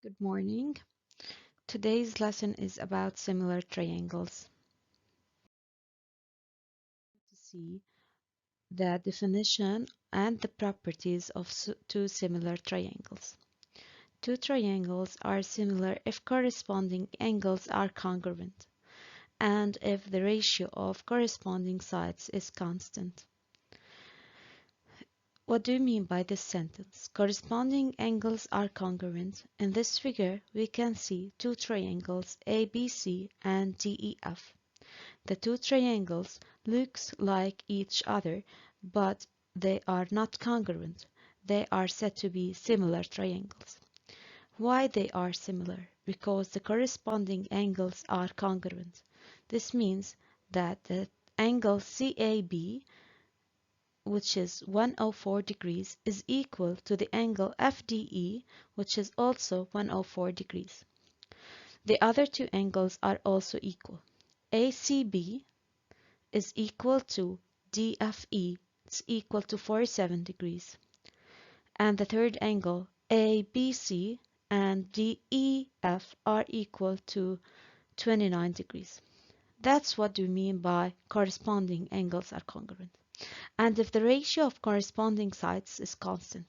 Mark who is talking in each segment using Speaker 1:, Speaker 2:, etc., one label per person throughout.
Speaker 1: Good morning. Today's lesson is about similar triangles. To see the definition and the properties of two similar triangles. Two triangles are similar if corresponding angles are congruent and if the ratio of corresponding sides is constant. What do you mean by this sentence? Corresponding angles are congruent. In this figure, we can see two triangles ABC and DEF. The two triangles looks like each other, but they are not congruent. They are said to be similar triangles. Why they are similar? Because the corresponding angles are congruent. This means that the angle CAB, which is 104 degrees, is equal to the angle FDE, which is also 104 degrees. The other two angles are also equal. ACB is equal to DFE, it's equal to 47 degrees. And the third angle, ABC and DEF are equal to 29 degrees. That's what we mean by corresponding angles are congruent. And if the ratio of corresponding sides is constant,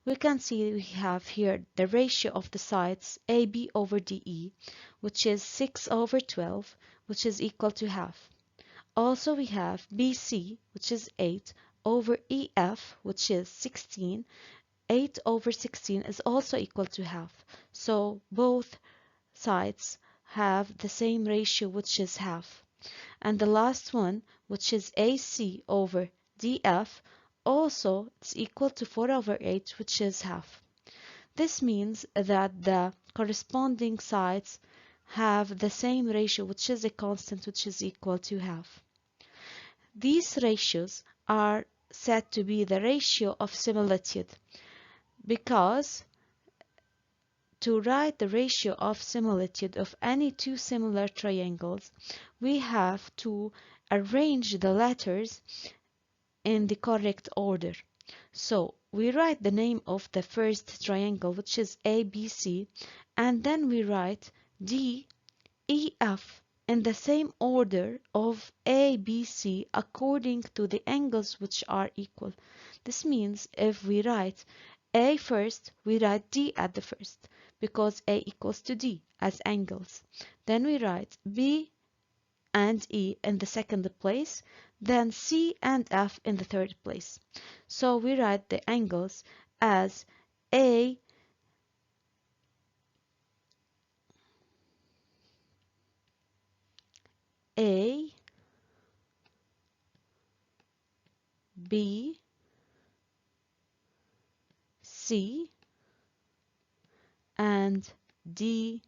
Speaker 1: we can see we have here the ratio of the sides AB over DE, which is 6 over 12, which is equal to half. Also, we have BC, which is 8, over EF, which is 16. 8 over 16 is also equal to half. So both sides have the same ratio, which is half. And the last one, which is AC over DF, also it's equal to 4 over 8, which is half. This means that the corresponding sides have the same ratio, which is a constant, which is equal to half. These ratios are said to be the ratio of similitude because to write the ratio of similitude of any two similar triangles, we have to arrange the letters in the correct order. So we write the name of the first triangle, which is ABC, and then we write DEF in the same order of ABC according to the angles which are equal. This means if we write A first, we write D at the first because A equals to D as angles. Then we write B and E in the second place, then C and F in the third place. So we write the angles as A, B, C, and D,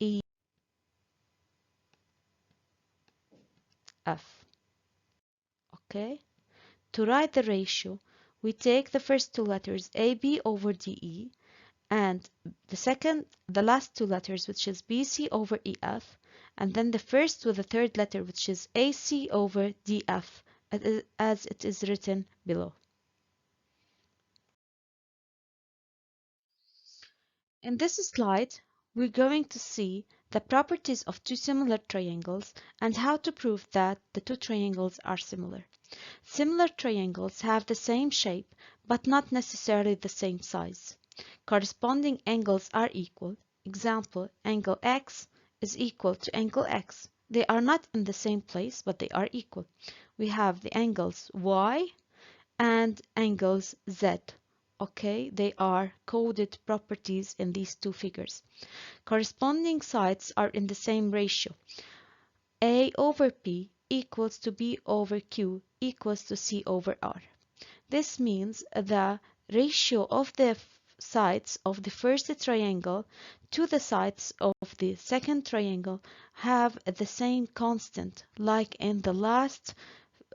Speaker 1: E, F. Okay? To write the ratio, we take the first two letters AB over DE and the last two letters, which is BC over EF, and then the first with the third letter, which is AC over DF, as it is written below. In this slide, we're going to see the properties of two similar triangles and how to prove that the two triangles are similar. Similar triangles have the same shape, but not necessarily the same size. Corresponding angles are equal. Example, angle X is equal to angle X. They are not in the same place, but they are equal. We have the angles Y and angles Z. Okay, they are coded properties in these two figures. Corresponding sides are in the same ratio. A over P equals to B over Q equals to C over R. This means the ratio of the sides of the first triangle to the sides of the second triangle have the same constant. Like in the last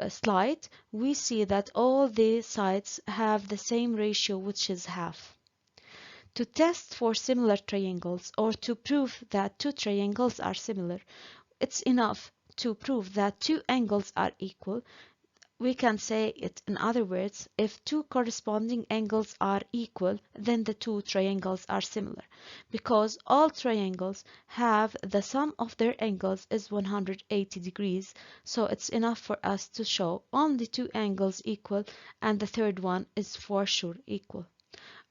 Speaker 1: slide, we see that all the sides have the same ratio, which is half. To test for similar triangles or to prove that two triangles are similar, it's enough to prove that two angles are equal. we can say it in other words, if two corresponding angles are equal, then the two triangles are similar, because all triangles have the sum of their angles is 180 degrees, so it's enough for us to show only two angles equal and the third one is for sure equal.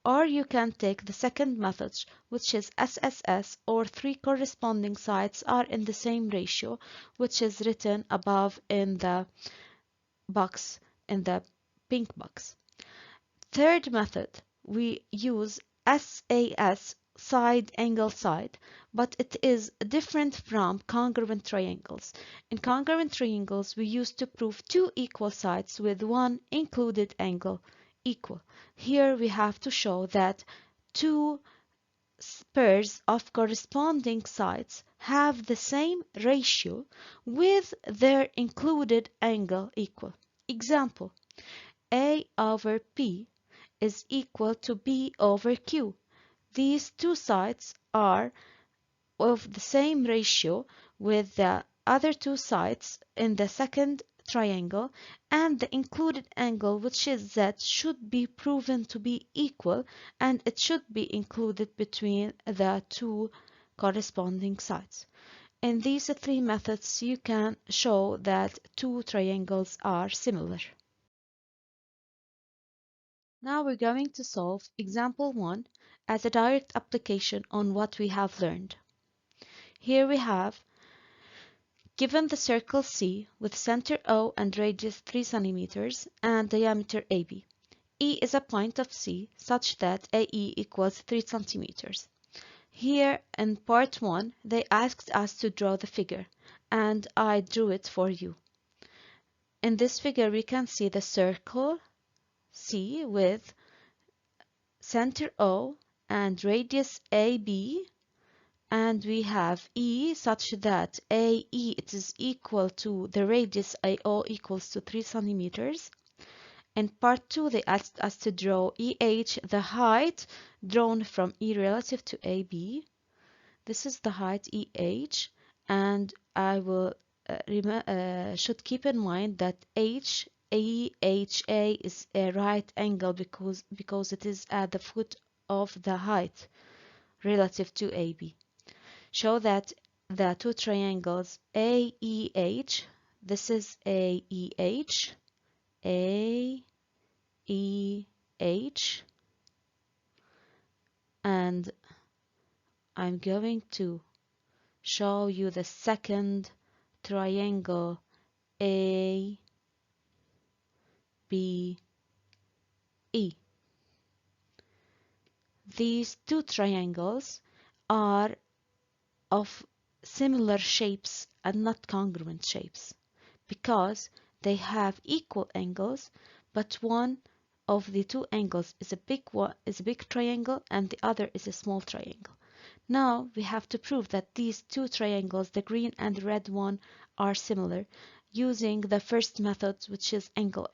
Speaker 1: Or you can take the second method, which is SSS, or three corresponding sides are in the same ratio, which is written above in the box, in the pink box. Third method, we use SAS, side angle side, but it is different from congruent triangles. In congruent triangles, we used to prove two equal sides with one included angle equal. Here we have to show that two pairs of corresponding sides have the same ratio with their included angle equal. Example, A over P is equal to B over Q. These two sides are of the same ratio with the other two sides in the second triangle, and the included angle, which is Z, should be proven to be equal, and it should be included between the two corresponding sides. In these three methods, you can show that two triangles are similar. Now we're going to solve example 1 as a direct application on what we have learned. Here we have given the circle C with center O and radius 3 centimeters and diameter AB. E is a point of C such that AE equals 3 centimeters. Here in part 1 they asked us to draw the figure, and I drew it for you. In this figure we can see the circle C with center O and radius AB, and we have E such that AE it is equal to the radius AO equals to 3 centimeters. In part 2 they asked us to draw EH, the height drawn from E relative to AB. This is the height EH, and I will should keep in mind that EHA is a right angle because it is at the foot of the height relative to AB. Show that the two triangles AEH, this is AEH, AEH, and I'm going to show you the second triangle ABE. These two triangles are of similar shapes and not congruent shapes because they have equal angles, but one of the two angles is a big triangle and the other is a small triangle. Now we have to prove that these two triangles, the green and the red one, are similar using the first method, which is angle.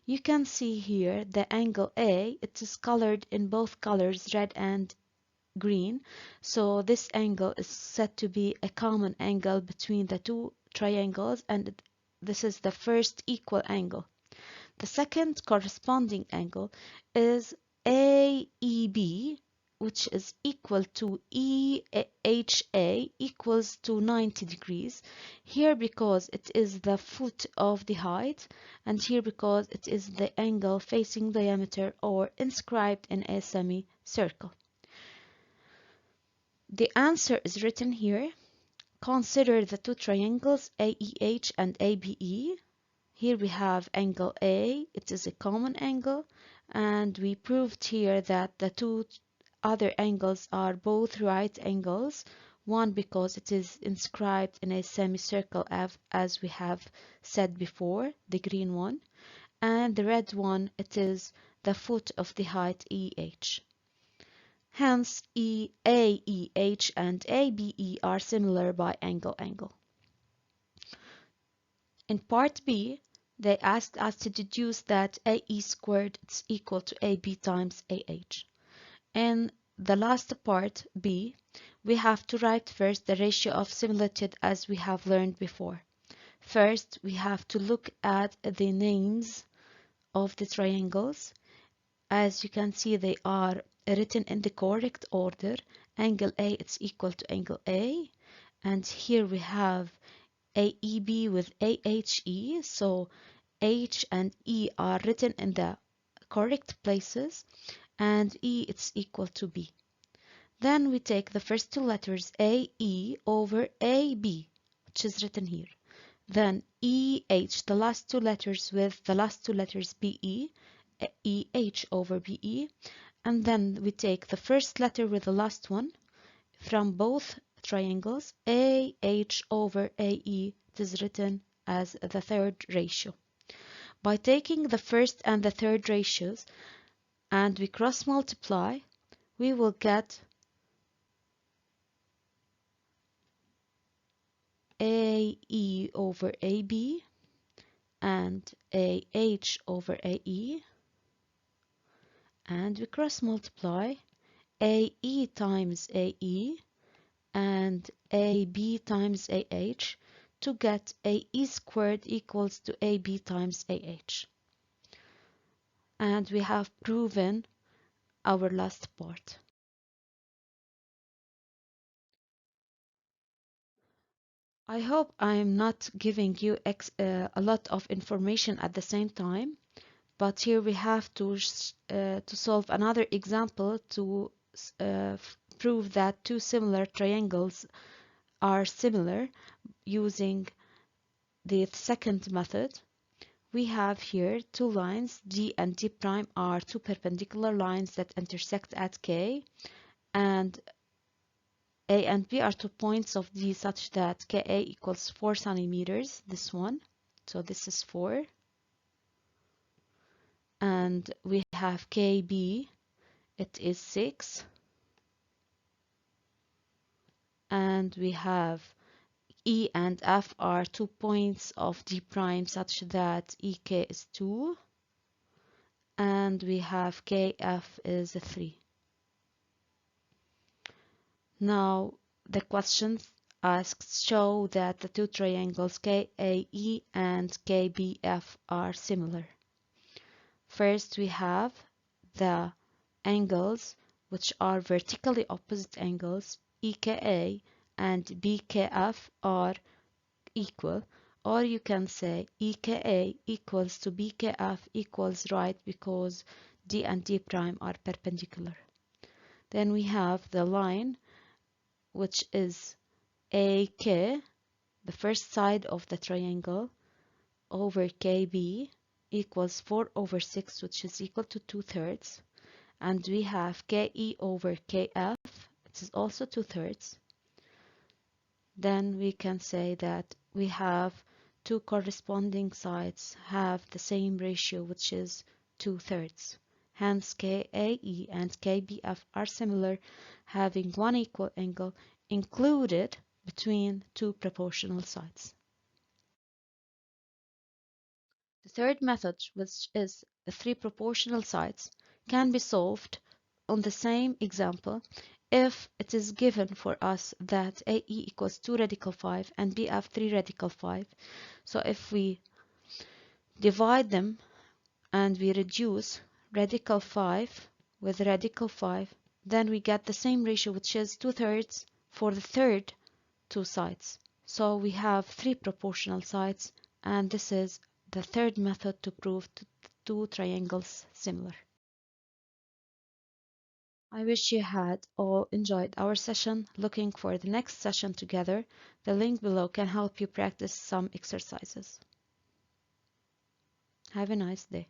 Speaker 1: You can see here the angle A, it is colored in both colors, red and green, so this angle is said to be a common angle between the two triangles, and this is the first equal angle. The second corresponding angle is AEB, which is equal to EHA equals to 90 degrees. Here because it is the foot of the height, and here because it is the angle facing diameter or inscribed in a semicircle. The answer is written here. Consider the two triangles AEH and ABE. Here we have angle A, it is a common angle, and we proved here that the two other angles are both right angles, one because it is inscribed in a semicircle as we have said before, the green one, and the red one, it is the foot of the height EH. Hence, AEH and ABE are similar by angle. In part B, they asked us to deduce that AE squared is equal to AB times AH. In the last part, B, we have to write first the ratio of similitude as we have learned before. First, we have to look at the names of the triangles. As you can see, they are written in the correct order. Angle A is equal to angle A. And here we have AEB with AHE. So H and E are written in the correct places. And E is equal to B. Then we take the first two letters AE over AB, which is written here. Then EH, the last two letters with the last two letters BE, EH over BE. And then we take the first letter with the last one from both triangles, AH over AE. It is written as the third ratio. By taking the first and the third ratios and we cross multiply, we will get AE over AB and AH over AE, and we cross multiply AE times AE and AB times AH to get AE squared equals to AB times AH. And we have proven our last part. I hope I'm not giving you a lot of information at the same time, but here we have to solve another example to prove that two similar triangles are similar using the second method. We have here two lines, D and D prime are two perpendicular lines that intersect at K, and A and B are 2 points of D such that Ka equals 4 centimeters, this one. So this is 4. And we have KB, it is 6. And we have E and F are 2 points of D prime such that EK is 2. And we have KF is 3. Now the question asks, show that the two triangles KAE and KBF are similar. First we have the angles which are vertically opposite angles, EKA and BKF are equal, or you can say EKA equals to BKF equals right because D and D prime are perpendicular. Then we have the line which is AK, the first side of the triangle, over KB equals 4 over 6, which is equal to 2/3. And we have KE over KF, it is also 2/3. Then we can say that we have two corresponding sides have the same ratio, which is 2/3. Hence KAE and KBF are similar, having one equal angle included between two proportional sides. The third method, which is the three proportional sides, can be solved on the same example if it is given for us that AE equals 2 radical 5 and BF 3 radical 5. So if we divide them and we reduce radical 5 with radical 5, then we get the same ratio, which is 2/3 for the third two sides. So we have three proportional sides, and this is the third method to prove two triangles similar. I wish you had all enjoyed our session. Looking for the next session together. The link below can help you practice some exercises. Have a nice day.